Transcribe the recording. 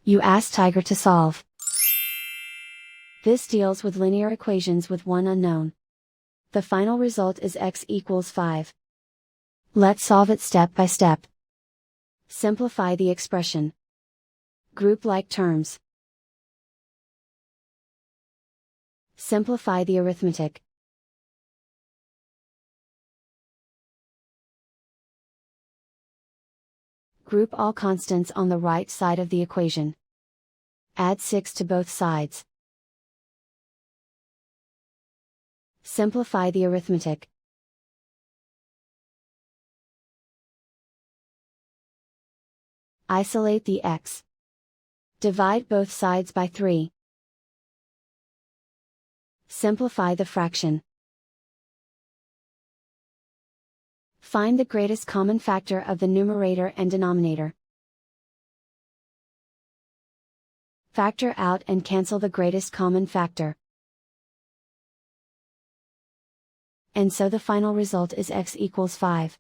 You ask Tiger to solve. This deals with linear equations with one unknown. The final result is x equals 5. Let's solve it step by step. Simplify the expression. Group like terms. Simplify the arithmetic. Group all constants on the right side of the equation. Add 6 to both sides. Simplify the arithmetic. Isolate the x. Divide both sides by 3. Simplify the fraction. Find the greatest common factor of the numerator and denominator. Factor out and cancel the greatest common factor. And so the final result is x equals 5.